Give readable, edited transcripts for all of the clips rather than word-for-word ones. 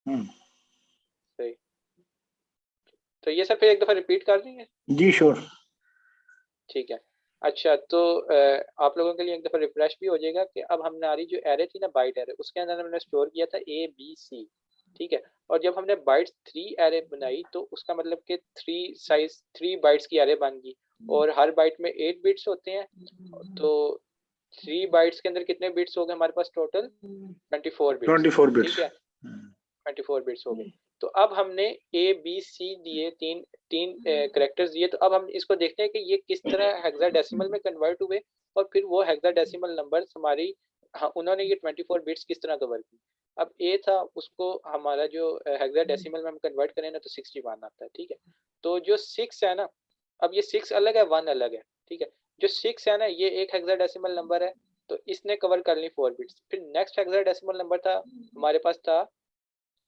सही। तो ये सर फिर एक दफा रिपीट कर देंगे? जी श्योर। ठीक है। अच्छा तो आप लोगों के लिए एक दफा रिफ्रेश भी हो जाएगा कि अब हमारी जो एरे थी ना, बाइट एरे, उसके अंदर हमने स्टोर किया था ए बी सी, ठीक है। और जब हमने बाइट्स 3 एरे बनाई तो उसका मतलब कि 3 बाइट्स की एरे बन गई, और हर बाइट में 8 बिट्स होते हैं। तो 3 बाइट्स के अंदर कितने बिट्स हो गए हमारे पास टोटल? 24 बिट्स। 24 बिट्स। ठीक है, 24 बिट्स हो गए। तो अब हमने ए बी सी दिए, तीन तीन करेक्टर्स दिए। तो अब हम इसको देखते हैं कि ये किस तरह हेक्साडेसिमल में कन्वर्ट हुए, और फिर वो हेक्साडेसिमल नंबर्स हमारी, हाँ, उन्होंने ये 24 बिट्स किस तरह कवर की। अब ए था, उसको हमारा जो हेक्साडेसिमल में हम कन्वर्ट करें ना तो 61 आता है, ठीक है। तो जो 6 है ना, अब ये 6 अलग है, 1 अलग है, ठीक है। जो 6 है ना, ये एक हेक्साडेसिमल नंबर है, तो इसने कवर कर ली 4 बिट्स। फिर नेक्स्ट हेक्साडेसिमल नंबर था हमारे पास था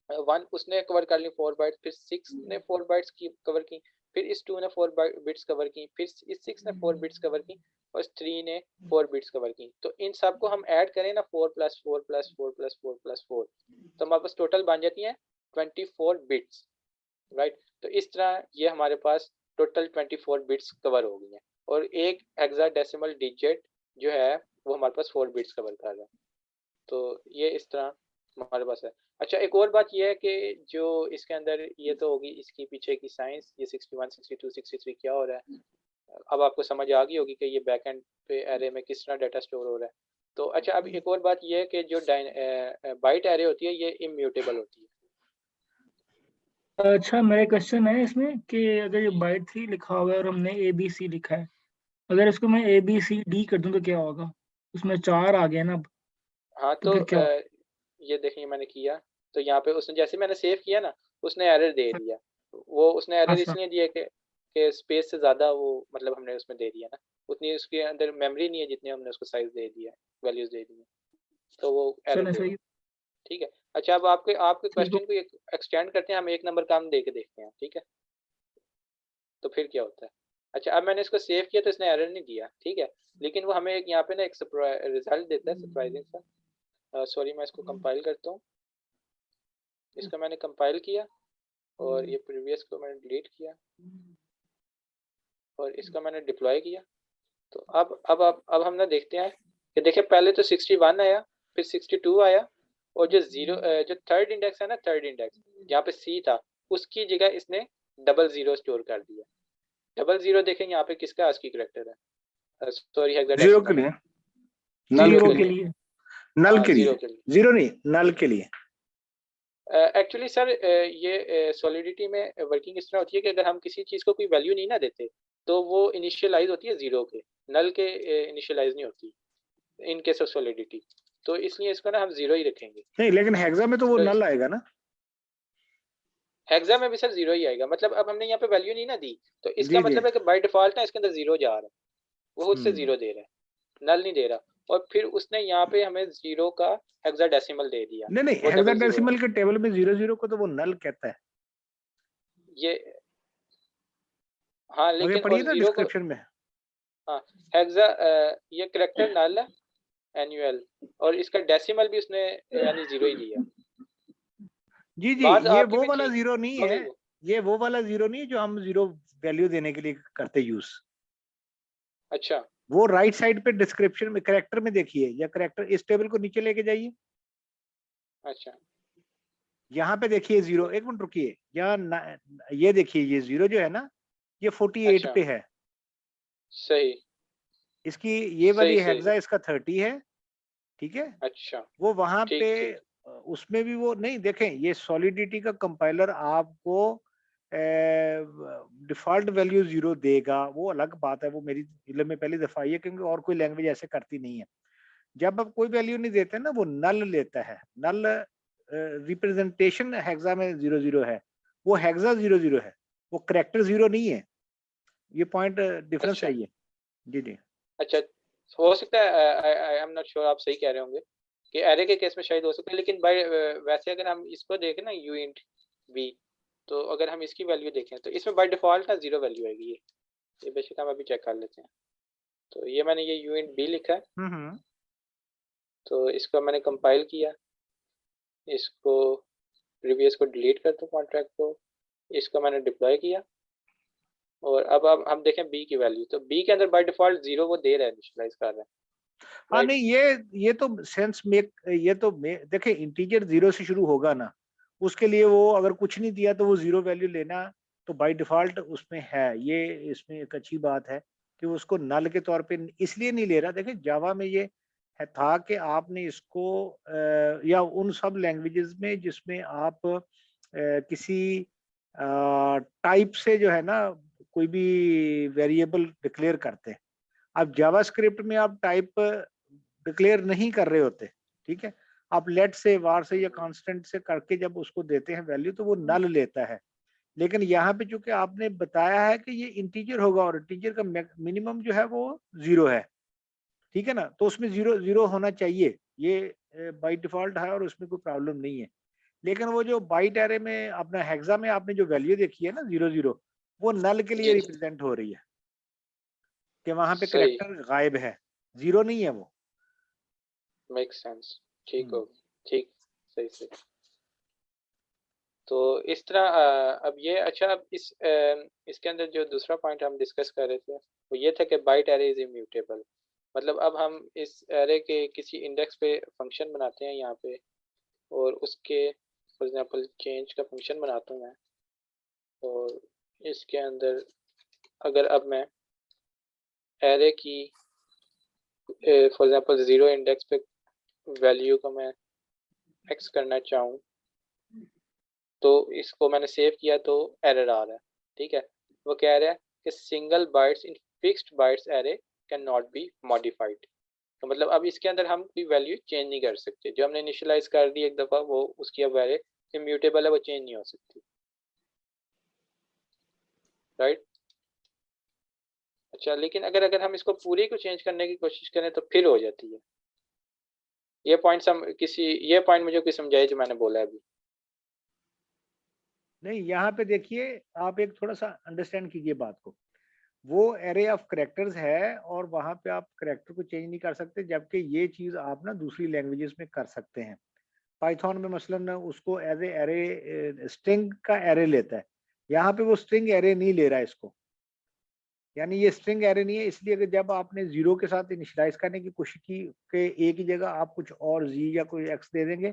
1, उसने कवर कर ली 4 बाइट्स। फिर 6 ने 4 बाइट्स की कवर की। फिर इस 2 ने 4 बिट्स कवर की। फिर इस 6 ने 4 बिट्स कवर की, और इस 3 ने 4 बिट्स कवर की। तो इन सबको हम ऐड करें ना, 4 प्लस 4 प्लस 4 प्लस 4 प्लस 4, तो हमारे पास टोटल बन जाती है 24 बिट्स, राइट। तो इस तरह ये हमारे पास टोटल 24 बिट्स कवर हो गई हैं, और एक हेक्साडेसिमल डिजिट जो है वो हमारे पास 4 बिट्स कवर कर रहा है। तो ये इस तरह हमारे पास है। अच्छा, एक और बात ये है कि जो इसके अंदर, ये तो होगी इसकी पीछे की साइंस, ये 61 62 63 क्या हो रहा है। अब आपको समझ आ गई होगी कि ये बैक एंड पे एरे में किस तरह डाटा स्टोर हो रहा है। तो अच्छा, अब एक और बात ये है कि जो बाइट एरे होती है ये इम्यूटेबल होती है। अच्छा, मेरा क्वेश्चन है इसमें कि अगर ये बाइट 3 लिखा हुआ है और हमने ए बी सी लिखा है, अगर इसको मैं ए बी सी डी कर दूं तो क्या होगा? उसमें 4 आ गया ना अब, हाँ, तो तो फिर क्या होगा? ये देखिए मैंने किया, तो यहाँ पे उसने जैसे मैंने सेव किया ना, उसने एरर दे दिया। वो उसने एरर अच्छा, इसलिए दिया कि स्पेस से ज़्यादा वो, मतलब हमने उसमें दे दिया ना, उतनी उसके अंदर मेमोरी नहीं है जितनी हमने उसको साइज दे दिया, वैल्यूज दे दी है, तो वो एरर चलो दे सही रहा है। है। ठीक है। अच्छा, अब आपके आपके ठीक हो। क्वेश्चन को एक्सटेंड करते हैं, हम एक नंबर कम दे के देखते हैं, ठीक है। तो फिर क्या होता है? अच्छा, अब मैंने इसको सेव किया तो इसने एरर नहीं दिया, ठीक है। लेकिन वो हमें यहाँ पे ना एक रिजल्ट देता है सरप्राइजिंग सा। सॉरी, मैं इसको कंपाइल करता हूँ। इसका मैंने कंपाइल किया, और ये प्रीवियस को मैंने डिलीट किया, और इसका मैंने डिप्लॉय किया। तो अब हम ना देखते हैं कि देखिए, पहले तो 61 आया, फिर 62 आया, और जो जीरो, जो थर्ड इंडेक्स है ना, थर्ड इंडेक्स जहाँ पे सी था, उसकी जगह इसने डबल जीरो स्टोर कर दिया। डबल जीरो देखें यहाँ पे किसका आस्की करेक्टर है, सॉरी जीरो के हेक्साडेसिमल है। लिए, नल जीरो जीरो के के के लिए, लिए। लिए। नल हाँ, के जीरो लिए, के लिए। जीरो नहीं, नल के लिए। एक्चुअली सर, ये सॉलिडिटी में वर्किंग इस तरह होती है कि अगर हम किसी चीज़ को कोई वैल्यू नहीं ना देते, तो वो इनिशियलाइज होती है जीरो के, नल के इनिशियलाइज नहीं होती इन केस ऑफ सॉलिडिटी। तो इसलिए इसको ना हम जीरो ही रखेंगे। नहीं, लेकिन हेक्सा में तो वो तो नल आएगा ना। हेक्सा में भी सर जीरो ही आएगा, मतलब अब हमने यहाँ पे वैल्यू नहीं ना दी, तो इसका जी जी। मतलब है कि बाय डिफॉल्ट ना इसके अंदर जीरो जा रहा है, वो खुद से जीरो दे रहा है, नल नहीं दे रहा। और फिर उसने यहाँ पे हमें जीरो का हेक्साडेसिमल दे दिया, नहीं नहीं, वो डबल जीरो है। हेक्साडेसिमल के टेबल में जीरो जीरो को तो वो नल कहता है। ये, हाँ, आगे लेकिन पढ़िए और ना जीरो को, डिस्क्रिप्शन में। हाँ, हेक्सा, ये करेक्टर नल है, एनुअल, और इसका डेसिमल भी उसने यानी जीरो ही दिया। जी जी, बात ये आपकी वो भी वाला ठीक जीरो नहीं हो है। गई वो। ये वो वाला जीरो नहीं है जो हम जीरो वैल्यू देने के लिए करते यूज। अच्छा। वो राइट साइड पे डिस्क्रिप्शन में करेक्टर में देखिए, या करेक्टर इस टेबल को नीचे लेके जाइए, अच्छा। यहाँ पे देखिए जीरो, एक मिनट रुकिए, ये देखिए, ये जीरो जो है ना, ये 48 अच्छा। पे है। सही। इसकी ये सही वाली सही हेक्सा सही। इसका 30 है, ठीक है। अच्छा। वो वहां पे ठीक ठीक। उसमें भी वो नहीं, देखें, ये सॉलिडिटी का कंपाइलर आपको डिफॉल्ट वैल्यू जीरो देगा, वो अलग बात है, वो मेरी इल्म में पहली दफा आई है, क्योंकि और कोई लैंग्वेज ऐसे करती नहीं है। जब आप कोई वैल्यू नहीं देते ना, वो नल लेता है। नल रिप्रेजेंटेशन हेक्सा में जीरो जीरो है, वो हेक्सा जीरो जीरो है, वो करेक्टर जीरो नहीं है। ये पॉइंट डिफरेंस अच्छा। है ये। जी जी। अच्छा, हो सकता है, आई एम नॉट श्योर, आप सही कह रहे होंगे कि एरे के केस में शायद हो सकता है, लेकिन बाय वैसे अगर हम इसको देखें ना, यू इंट बी, तो अगर हम इसकी वैल्यू देखें तो इसमें बाय डिफॉल्ट ना जीरो वैल्यू आएगी। ये बेशक हम अभी चेक कर लेते हैं। तो ये मैंने ये यू इंट बी लिखा है, हम्म। तो इसको मैंने कंपाइल किया, इसको प्रीवियस को डिलीट कर दूं कॉन्ट्रैक्ट को, इसको मैंने डिप्लॉय किया और अब हम देखें बी की वैल्यू, तो बी के अंदर बाय डिफॉल्ट 0 वो दे रहा है, इनिशियलाइज कर रहा है। हाँ राइट, नहीं, ये तो सेंस मेक, ये तो देखिए इंटीजर 0 से शुरू होगा ना, उसके लिए वो अगर कुछ नहीं दिया तो वो 0 वैल्यू लेना तो बाय डिफॉल्ट उसमें है। ये इसमें एक अच्छी बात है कि उसको नल के तौर पे इसलिए नहीं ले रहा। देखिए जावा में ये है था कि आपने इसको या उन सब लैंग्वेजेस में जिसमें आप किसी टाइप से जो है ना कोई भी वेरिएबल डिक्लेयर करते हैं। अब जावास्क्रिप्ट में आप टाइप डिक्लेयर नहीं कर रहे होते, ठीक है, आप लेट से वार से या कांस्टेंट से करके जब उसको देते हैं वैल्यू तो वो नल लेता है। लेकिन यहाँ पे चूंकि आपने बताया है कि ये इंटीजर होगा और इंटीजर का मिनिमम जो है वो 0 है, ठीक है ना, तो उसमें 0 0 होना चाहिए, ये बाय डिफॉल्ट है और उसमें कोई प्रॉब्लम नहीं है। लेकिन वो जो बाइट एरे में अपना हेक्सा में आपने जो वैल्यू देखी है ना 0 0, वो नल के लिए जी रिप्रेजेंट हो रही है कि वहां पे सही, करेक्टर गायब है, 0 नहीं है वो। मेक सेंस, ठीक हो, हम्म। ठीक, सही सही। तो इस तरह अब ये अच्छा, अब इसके अंदर जो दूसरा पॉइंट हम डिस्कस कर रहे थे वो ये था कि बाइट एरे इज इम्यूटेबल। मतलब अब हम इस एरे के किसी इंडेक्स पे फंक्शन बनाते हैं यहाँ पे, और उसके फॉर एग्जांपल चेंज का फंक्शन बनाता हूँ मैं, और इसके अंदर अगर अब मैं एरे की फॉर एग्जांपल 0 इंडेक्स पे वैल्यू को मैं एक्स करना चाहूँ, तो इसको मैंने सेव किया तो एरर आ रहा है, ठीक है। वो कह रहा है कि single bytes in fixed bytes array can not be modified. तो मतलब अब इसके अंदर हम कोई वैल्यू चेंज नहीं कर सकते, जो हमने इनिशियलाइज कर दी एक दफ़ा वो उसकी अब एरे इम्यूटेबल है, वो चेंज नहीं हो सकती। राइट, अच्छा, लेकिन अगर अगर हम इसको पूरी को चेंज करने की कोशिश करें तो फिर हो जाती है। ये पॉइंट ये पॉइंट मुझे कोई समझाए जो मैंने बोला है अभी। नहीं, यहाँ पे देखिए, आप एक थोड़ा सा अंडरस्टैंड कीजिए बात को। वो एरे ऑफ करेक्टर्स है और वहां पे आप करेक्टर को चेंज नहीं कर सकते, जबकि ये चीज आप ना दूसरी लैंग्वेजेस में कर सकते हैं। पाइथन में मसलन उसको एज ए एरे स्ट्रिंग का एरे लेता है, यहाँ पे वो स्ट्रिंग एरे नहीं ले रहा है इसको, यानी ये स्ट्रिंग एरे नहीं है। इसलिए कि जब आपने 0 के साथ इनिशियलाइज करने की कोशिश की कि ए की जगह आप कुछ और जी या कोई एक्स दे देंगे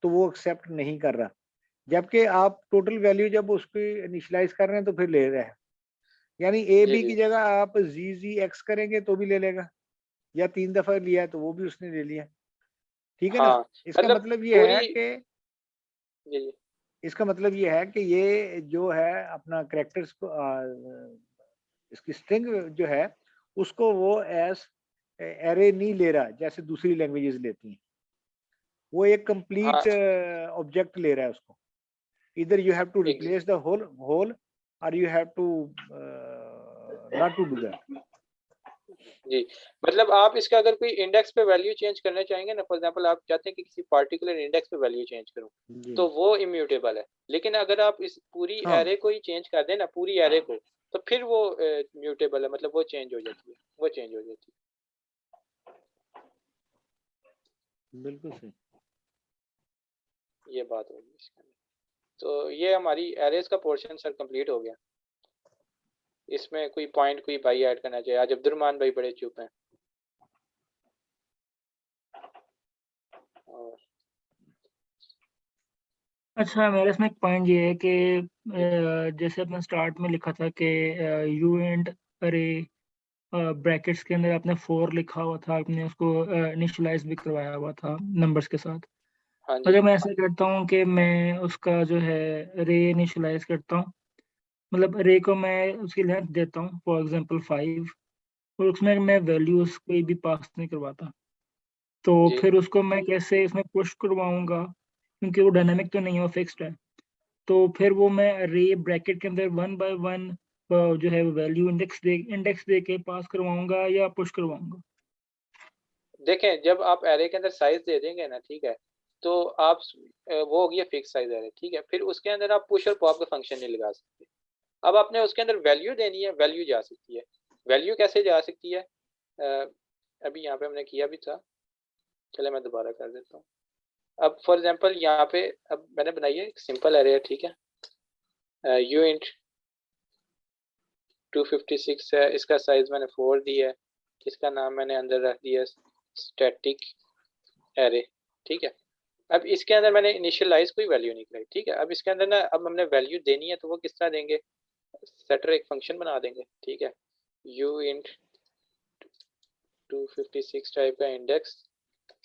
तो वो एक्सेप्ट नहीं कर रहा, जबकि आप टोटल वैल्यू जब उसकी इनिशियलाइज कर रहे हैं तो फिर ले रहे हैं। यानी ए जी बी जी की जगह आप जी जी एक्स करेंगे तो भी ले लेगा, या 3 दफा लिया है तो वो भी उसने ले लिया, ठीक है ना। हाँ, इसका मतलब मतलब ये पूरी, है कि जी जी इसका मतलब ये है कि ये जो है अपना करेक्टर्स को इसकी स्ट्रिंग जो है उसको वो एज एरे नहीं ले रहा जैसे दूसरी लैंग्वेजेस लेती हैं। वो एक हाँ, कंप्लीट ऑब्जेक्ट ले रहा है उसको। इधर यू हैव टू एग्ज- रिप्लेस द होल और you have to not to do that. जी, मतलब आप इसका अगर कोई इंडेक्स पे वैल्यू चेंज करना चाहेंगे ना, फॉर एग्जांपल आप चाहते हैं कि किसी पार्टिकुलर इंडेक्स पे वैल्यू चेंज करूं, जी तो वो इम्यूटेबल है। लेकिन अगर आप इस पूरी हाँ, एरे को ही चेंज कर दें ना, पूरी एरे को, तो फिर वो म्यूटेबल है, मतलब वो चेंज हो जाती है, वो चेंज हो जाती बिल्कुल सही। है। ये बात होगी इसके अंदर। तो ये हमारी एरेज का पोर्शन सर कंप्लीट हो गया। इसमें कोई पॉइंट कोई भाई ऐड करना चाहिए? आज अब्दुलरमान भाई बड़े चुप हैं। और अच्छा, मेरे इसमें एक पॉइंट ये है कि जी जैसे आपने स्टार्ट में लिखा था कि यू एंड अरे ब्रैकेट्स के अंदर आपने 4 लिखा हुआ था, आपने उसको इनिशियलाइज भी करवाया हुआ था नंबर्स के साथ। हाँ जी अगर मैं ऐसा करता हूँ कि मैं उसका जो है रे इनिशियलाइज करता हूँ, मतलब रे को मैं उसकी लेंथ देता हूँ फॉर एग्जांपल 5, और उसमें मैं वैल्यूज कोई भी पास नहीं करवाता, तो जी फिर उसको मैं कैसे इसमें पुश करवाऊंगा, क्योंकि वो डायनामिक तो नहीं है, वो फिक्स्ड है। तो फिर वो मैं रे ब्रैकेट के अंदर 1 बाय 1 जो है वैल्यू इंडेक्स दे के पास करवाऊंगा या पुश करवाऊंगा। देखें, जब आप एरे के अंदर साइज दे देंगे ना, ठीक है, तो आप वो हो गया फिक्स साइज एरे, ठीक है। फिर उसके अंदर आप पुश और पॉप का फंक्शन नहीं लगा सकते। अब आपने उसके अंदर वैल्यू देनी है, वैल्यू जा सकती है। वैल्यू कैसे जा सकती है? अ, अभी यहाँ पे हमने किया भी था, चले मैं दोबारा कर देता हूँ। अब फॉर एग्जांपल यहाँ पे अब मैंने बनाई है एक सिंपल एरे है, ठीक है, यू इंट 256 है, इसका साइज मैंने 4 दिया है, इसका नाम मैंने अंदर रख दिया स्टैटिक एरे, ठीक है। अब इसके अंदर मैंने इनिशियलाइज कोई वैल्यू नहीं कराई, ठीक है। अब इसके अंदर ना अब हमने वैल्यू देनी है तो वो किस तरह देंगे, सेटर एक फंक्शन बना देंगे, ठीक है, यू इंट 256 टाइप का इंडेक्स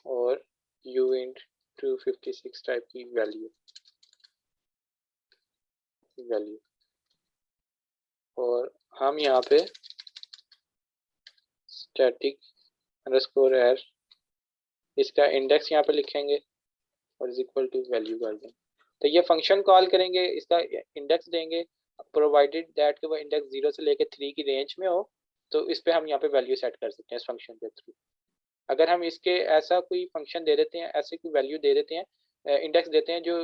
और यू इंट 256 टाइप की वैल्यू और हम यहाँ पे स्टैटिक अंडरस्कोर एयर इसका इंडेक्स यहाँ पे लिखेंगे और इज इक्वल टू वैल्यू कर देंगे। तो ये फंक्शन कॉल करेंगे, इसका इंडेक्स देंगे, प्रोवाइडेड दैट कि वो इंडेक्स 0 से लेकर 3 की रेंज में हो, तो इस पे हम यहाँ पे वैल्यू सेट कर सकते हैं इस फंक्शन के थ्रू। अगर हम इसके ऐसा कोई फंक्शन दे देते हैं, ऐसे कोई वैल्यू दे देते हैं, इंडेक्स देते हैं जो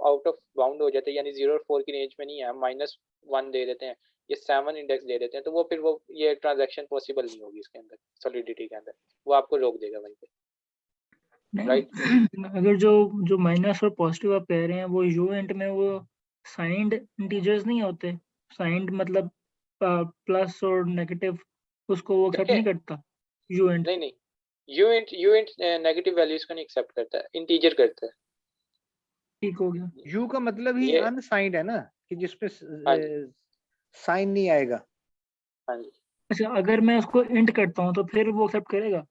आउट ऑफ बाउंड हो जाते हैं, यानी 0 और 4 की रेंज में नहीं है, हम -1 दे देते हैं, ये 7 इंडेक्स दे देते हैं, तो वो फिर वो ये ट्रांजैक्शन पॉसिबल नहीं होगी इसके अंदर, सॉलिडिटी के अंदर, वो आपको रोक देगा वहीं पे, राइट। अगर जो माइनस और पॉजिटिव आप कह रहे हैं वो यू इंट में वो साइंड इंटीजर्स नहीं होते, साइंड मतलब प्लस और नेगेटिव, उसको वो एक्सेप्ट देखिए नहीं करता यू इंट। नहीं, यू इंट नेगेटिव वैल्यूज को नहीं एक्सेप्ट करता है, इंटीजर करता है। ठीक हो गया। यू का मतलब ही ये अनसाइंड है ना, कि जिसपे हाँ जी, साइन नहीं आएगा। हाँ जी, अच्छा, अगर मैं उसको इंट करता हूँ तो फिर वो एक्सेप्ट करेगा?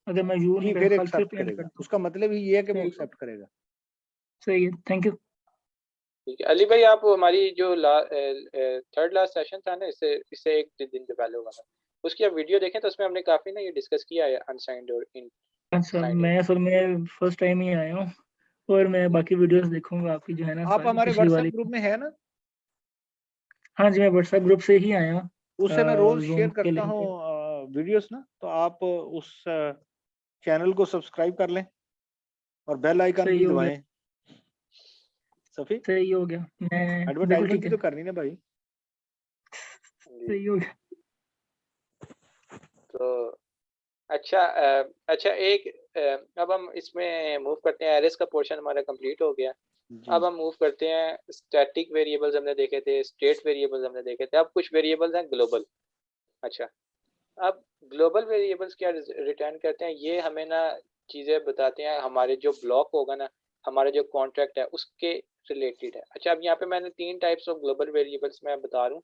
अगर मैं यू नहीं जी, फिर करता एक्सेप्ट सिर्फ इंट करेगा, करता हूँ? उसका मतलब ही ये है कि वो सही एक्सेप्ट करेगा। सही है, थैंक यू। ठीक है। अली भाई आप हमारी जो थर्ड लास्ट सेशन था ना, इससे एक दिन के पहले हुआ था, उसकी आप वीडियो देखें तो उसमें हमने काफी ना ये डिस्कस किया है अनसाइंड और इन अच्छा, साइंड। मैं असल में फर्स्ट टाइम ही आया हूँ और मैं बाकी वीडियोस देखूंगा आपकी जो है ना आप सारी हमारे पिछली व्हाट्सएप वाली। ग्रुप में है ना, हाँ जी, मैं व्हाट्सएप ग्रुप से ही आया हूँ उससे मैं रोज जूम शेयर के करता लिंक हूँ पे। वीडियोस ना, तो आप उस चैनल को सब्सक्राइब कर लें और बेल आइकन सही भी हो गया, दबाएं। सफी, सही हो गया, मैं बिल्कुल एडवर्टाइजमेंट ठीक भी है, तो करनी ना भाई। जी। सही हो गया। तो अच्छा एक अब हम इसमें मूव करते हैं, एरेस का पोर्शन हमारा कंप्लीट हो गया। जी, अब हम मूव करते हैं, स्टैटिक वेरिएबल्स हमने देखे थे, स्टेट वेरिएबल्स हमने देखे थे, अब कुछ वेरिएबल्स हैं ग्लोबल। अच्छा, अब ग्लोबल वेरिएबल्स क्या रिटर्न करते हैं, ये हमें ना चीज़ें बताते हैं, हमारे जो ब्लॉक होगा ना, हमारे जो कॉन्ट्रैक्ट है उसके रिलेटेड है। अच्छा, अब यहाँ पे मैंने 3 टाइप्स ऑफ ग्लोबल वेरिएबल्स मैं बता रहा हूँ,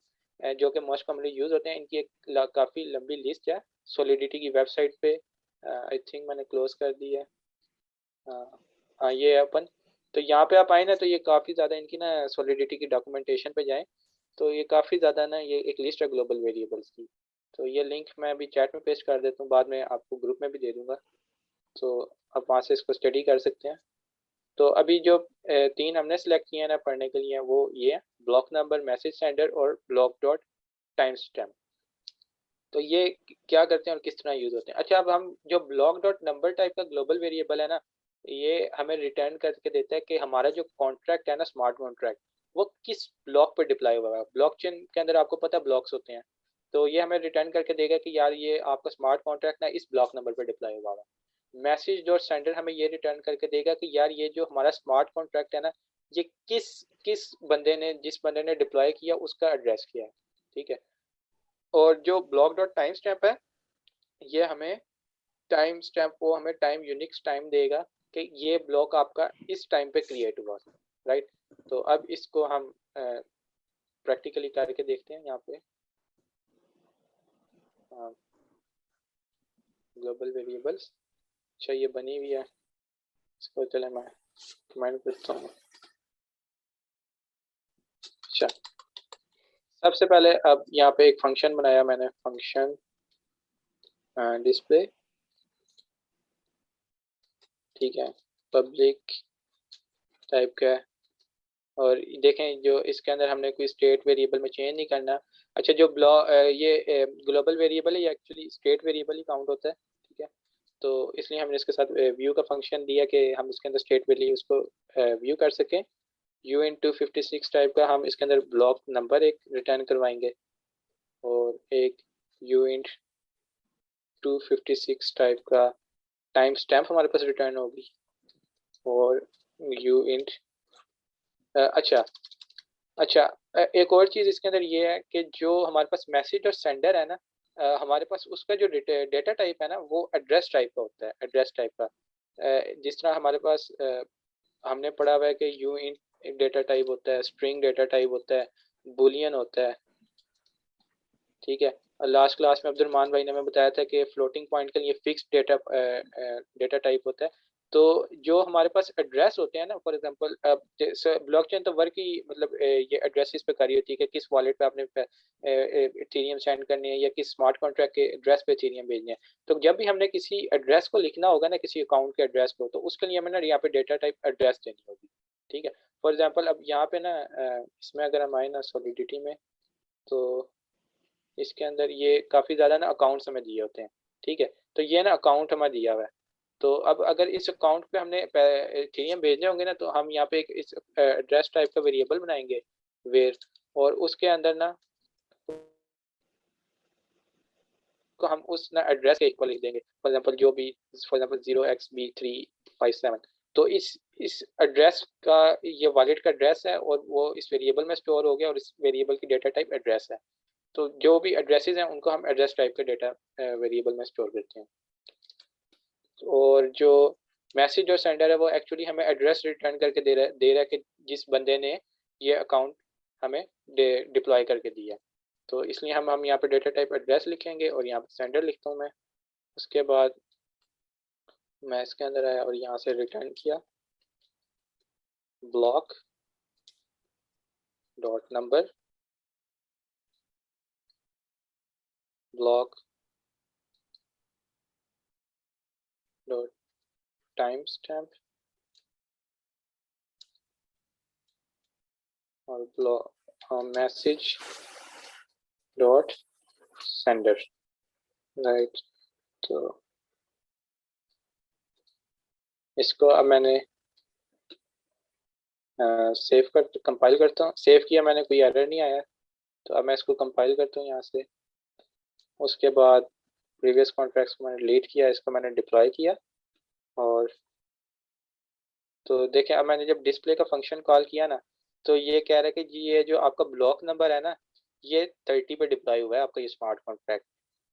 जो कि मोस्ट कॉमनली यूज होते हैं। इनकी एक काफ़ी लंबी लिस्ट है सॉलिडिटी की वेबसाइट पे, आई थिंक मैंने क्लोज कर दी है। हाँ हाँ, ये है ओपन। तो यहाँ पे आप आए ना, तो ये काफ़ी ज़्यादा इनकी ना सॉलिडिटी की डॉक्यूमेंटेशन पे जाएं, तो ये काफ़ी ज़्यादा ना ये एक लिस्ट है ग्लोबल वेरिएबल्स की। तो ये लिंक मैं अभी चैट में पेस्ट कर देता हूँ, बाद में आपको ग्रुप में भी दे दूंगा, तो आप वहाँ से इसको स्टडी कर सकते हैं। तो अभी जो 3 हमने सेलेक्ट किए हैं ना पढ़ने के लिए, वो ये है ब्लॉक नंबर, मैसेज सेंडर और ब्लॉक डॉट टाइम स्टैम्प। तो ये क्या करते हैं और किस तरह यूज होते हैं। अच्छा, अब हम जो ब्लॉक डॉट नंबर टाइप का ग्लोबल वेरिएबल है ना, ये हमें रिटर्न करके देता है कि हमारा जो कॉन्ट्रैक्ट है ना, स्मार्ट कॉन्ट्रैक्ट, वो किस ब्लॉक पर डिप्लॉय हुआ है। ब्लॉकचेन के अंदर आपको पता है ब्लॉक्स होते हैं, तो ये हमें रिटर्न करके देगा कि यार ये आपका स्मार्ट कॉन्ट्रैक्ट ना इस ब्लॉक नंबर पर डिप्लॉय हुआ है। मैसेज डॉट सेंडर हमें ये रिटर्न करके देगा कि यार ये जो हमारा स्मार्ट कॉन्ट्रैक्ट है ना, ये किस किस बंदे ने, जिस बंदे ने डिप्लॉय किया उसका एड्रेस क्या है, ठीक है। और जो ब्लॉक डॉट टाइम स्टैम्प है, ये हमें टाइम स्टैम्प को हमें टाइम यूनिक्स टाइम देगा कि ये ब्लॉक आपका इस टाइम पे क्रिएट हुआ, राइट। तो अब इसको हम प्रैक्टिकली करके देखते हैं यहाँ पे। ग्लोबल वेरिएबल्स, अच्छा ये बनी हुई है, इसको चले मैं कमेंट करता हूँ। अच्छा, सबसे पहले अब यहाँ पे एक फंक्शन बनाया मैंने, फंक्शन डिस्प्ले, ठीक है, पब्लिक टाइप का है। और देखें जो इसके अंदर हमने कोई स्टेट वेरिएबल में चेंज नहीं करना। अच्छा, जो ये ग्लोबल वेरिएबल है, ये एक्चुअली स्टेट वेरिएबल ही काउंट होता है, ठीक है। तो इसलिए हमने इसके साथ व्यू का फंक्शन दिया कि हम इसके अंदर स्टेट वैल्यू उसको व्यू कर सकें। यू इन 256 टाइप का हम इसके अंदर ब्लॉक नंबर एक रिटर्न करवाएंगे और एक यू इन 256 टाइप का टाइम स्टैम्प हमारे पास रिटर्न होगी। और यू इंट अच्छा अच्छा एक और चीज़ इसके अंदर ये है कि जो हमारे पास मैसेज और सेंडर है ना, हमारे पास उसका जो डेटा टाइप है ना वो एड्रेस टाइप का होता है, एड्रेस टाइप का। जिस तरह हमारे पास हमने पढ़ा हुआ है कि यू इंट एक डेटा टाइप होता है, स्ट्रिंग डेटा टाइप होता है, बुलियन होता है, ठीक है। लास्ट क्लास में अब्दुलरहमान भाई ने हमें बताया था कि फ्लोटिंग पॉइंट के लिए फिक्स्ड डेटा डेटा टाइप होता है। तो जो हमारे पास एड्रेस होते हैं ना, फॉर एग्जांपल अब ब्लॉकचेन तो वर्क ही मतलब ये एड्रेसेस पे करी होती है कि किस वॉलेट पे आपने इथेरियम सेंड करनी है या किस स्मार्ट कॉन्ट्रैक्ट के एड्रेस पे इथेरियम भेजनी है। तो जब भी हमने किसी एड्रेस को लिखना होगा ना, किसी अकाउंट के एड्रेस को, तो उसके लिए हमें ना यहाँ पे डेटा टाइप एड्रेस देनी होगी, ठीक है। फॉर एग्जाम्पल अब यहाँ पे ना इसमें अगर हम आए ना सॉलिडिटी में, तो इसके अंदर ये काफ़ी ज़्यादा ना अकाउंट्स हमें दिए होते हैं, ठीक है। तो ये ना अकाउंट हमें दिया हुआ है। तो अब अगर इस अकाउंट पे हमने इथेरियम भेजने होंगे ना, तो हम यहाँ पे एक इस एड्रेस टाइप का वेरिएबल बनाएंगे वेर, और उसके अंदर ना को हम उस ना एड्रेस के इक्वल लिख देंगे। फॉर एग्जांपल जो भी, फॉर एग्जांपल 0xb357। तो इस एड्रेस का, ये वॉलेट का एड्रेस है और वो इस वेरिएबल में स्टोर हो गया, और इस वेरिएबल की डेटा टाइप एड्रेस है। तो जो भी एड्रेसेस हैं उनको हम एड्रेस टाइप के डेटा वेरिएबल में स्टोर करते हैं। और जो मैसेज और सेंडर है वो एक्चुअली हमें एड्रेस रिटर्न करके दे रहा है कि जिस बंदे ने ये अकाउंट हमें डिप्लॉय करके दिया। तो इसलिए हम यहाँ पे डेटा टाइप एड्रेस लिखेंगे और यहाँ पे सेंडर लिखता हूँ मैं। उसके बाद मैं इसके अंदर आया और यहाँ से रिटर्न किया block dot number, block dot timestamp और block message dot sender, right. तो इसको अब मैंने सेव कर कंपाइल करता हूँ। सेव किया मैंने, कोई एरर नहीं आया। तो अब मैं इसको कंपाइल करता हूँ यहाँ से। उसके बाद प्रीवियस कॉन्ट्रैक्ट्स को मैंने डिलीट किया, इसको मैंने डिप्लॉय किया। और तो देखें, अब मैंने जब डिस्प्ले का फंक्शन कॉल किया ना, तो ये कह रहा है कि जी ये जो आपका ब्लॉक नंबर है ना, ये 30 पे डिप्लॉय हुआ है आपका ये स्मार्ट कॉन्ट्रैक्ट।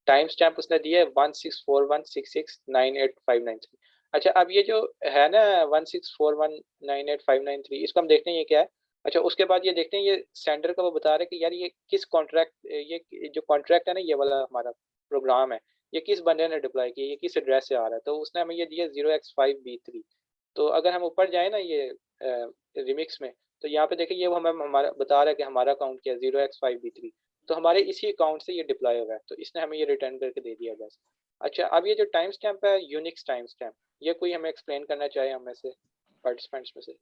टाइम स्टैम्प उसने दिया है 164166985993। अच्छा, अब ये जो है ना 1641985993, इसको हम देखते हैं ये क्या है। अच्छा, उसके बाद ये देखते हैं ये सेंडर का वो बता रहे हैं कि यार ये किस कॉन्ट्रैक्ट, ये जो कॉन्ट्रैक्ट है ना, ये वाला हमारा प्रोग्राम है, ये किस बंदे ने डिप्लॉय किया, ये किस एड्रेस से आ रहा है। तो उसने हमें ये दिया 0x5b3। तो अगर हम ऊपर जाए ना ये रिमिक्स में, तो यहाँ पे देखिए ये वो हमें हमारा बता रहा है कि हमारा अकाउंट क्या है 0x5b3। तो हमारे इसी अकाउंट से ये डिप्लॉय होगा, तो इसने हमें ये रिटर्न करके दे दिया बस। अच्छा, अब ये जो टाइम स्टैम्प है यूनिक्स टाइम स्टैम्प, ये कोई हमें एक्सप्लेन करना चाहे हम में से पार्टिसिपेंट्स में से?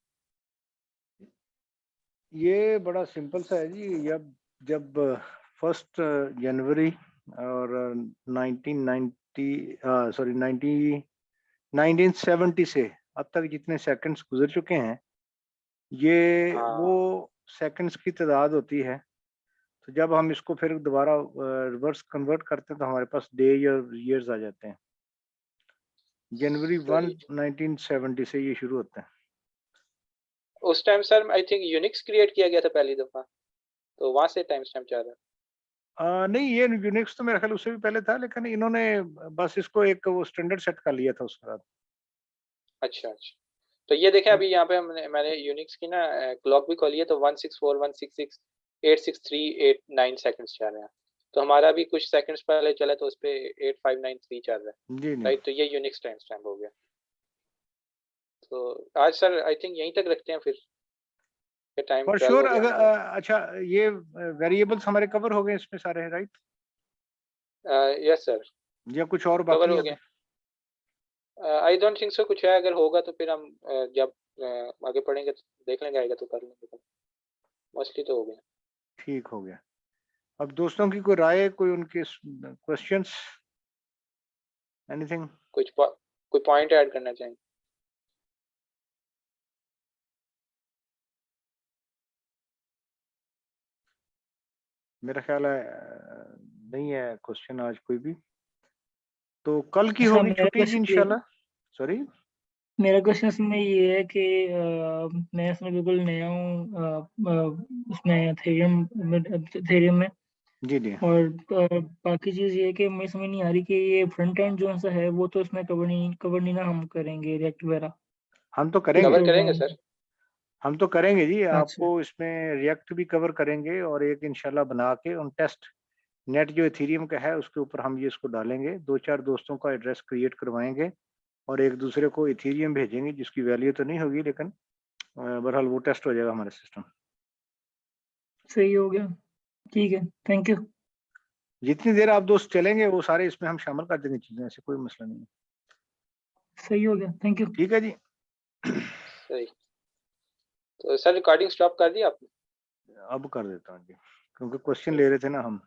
ये बड़ा सिंपल सा है जी। जब 1 जनवरी और 1970 से अब तक जितने सेकंड्स गुजर चुके हैं, ये वो हाँ सेकंड्स की तादाद होती है। तो जब हम इसको फिर दोबारा रिवर्स कन्वर्ट करते हैं तो हमारे पास डे या ईयर्स आ जाते हैं। जनवरी 1 सही। 1970 से ये शुरू होता है। उस time sir I think Unix create किया गया था पहली दफा, तो वहां से टाइम स्टैम्प जा रहा है। नहीं, ये यूनिक्स तो मेरा ख्याल उससे भी पहले था, लेकिन इन्होंने बस इसको एक वो स्टैंडर्ड सेट कर लिया था उसके बाद। अच्छा अच्छा। तो ये देखें, अभी यहाँ पे मैंने यूनिक्स की ना क्लॉक भी खोली है, तो 16416686389 सेकंड्स चल रहे हैं। तो हमारा भी कुछ सेकंड्स पहले चला तो उस पे 8593 चल रहा है, जी नहीं, राइट। तो ये यूनिक्स टाइम स्टैम्प हो गया। तो आज सर आई थिंक यहीं तक रखते हैं फिर, टाइम फॉर 12 श्योर। हो गया अगर हमारा। अच्छा, ये वेरिएबल्स हमारे कवर हो गए इसमें सारे, राइट? यस सर, या कुछ और कवर बाकी हो है गया। अभी? आई डोंट थिंक सो कुछ है, अगर होगा तो फिर हम जब आगे पढ़ेंगे तो देख लेंगे, आएगा तो कर लेंगे। मोस्टली तो हो गया। ठीक हो गया। अब दोस्तों की कोई राय, कोई उनके क्वेश्चंस, एनीथिंग? कोई पॉइंट ऐड करना चाहेंगे? मेरा ख्याल है नहीं है क्वेश्चन आज कोई भी। तो कल की अच्छा, होगी मेरा छुट्टी जी बस ये इंशाल्लाह। सॉरी। मेरा क्वेश्चन इसमें ये है कि मैं इसमें बिल्कुल नया हूँ उसमें एथेरियम में, जी जी और बाकी चीज़ ये है कि मुझे समझ नहीं आ रही कि ये फ्रंट एंड जो सा है वो तो इसमें कवर नहीं ना हम करेंगे रिएक्ट वगैरह। हम तो करेंगे, कवर करेंगे सर। हम तो करेंगे जी। अच्छा आपको इसमें रिएक्ट भी कवर करेंगे और एक इंशाल्लाह बना के उन टेस्ट नेट जो इथेरियम का है उसके ऊपर हम ये इसको डालेंगे, 2-4 दोस्तों का एड्रेस क्रिएट करवाएंगे और एक दूसरे को इथेरियम भेजेंगे जिसकी वैल्यू तो नहीं होगी, लेकिन बहरहाल वो टेस्ट हो जाएगा हमारा सिस्टम। सही हो गया, ठीक है, थैंक यू। जितनी देर आप दोस्त चलेंगे वो सारे इसमें हम शामिल कर देंगे चीजें, ऐसे कोई मसला नहीं है। सही हो गया, थैंक यू। ठीक है जी। सही। तो सर रिकॉर्डिंग स्टॉप कर दी आपने? अब कर देता हूँ जी, क्योंकि क्वेश्चन ले रहे थे ना हम।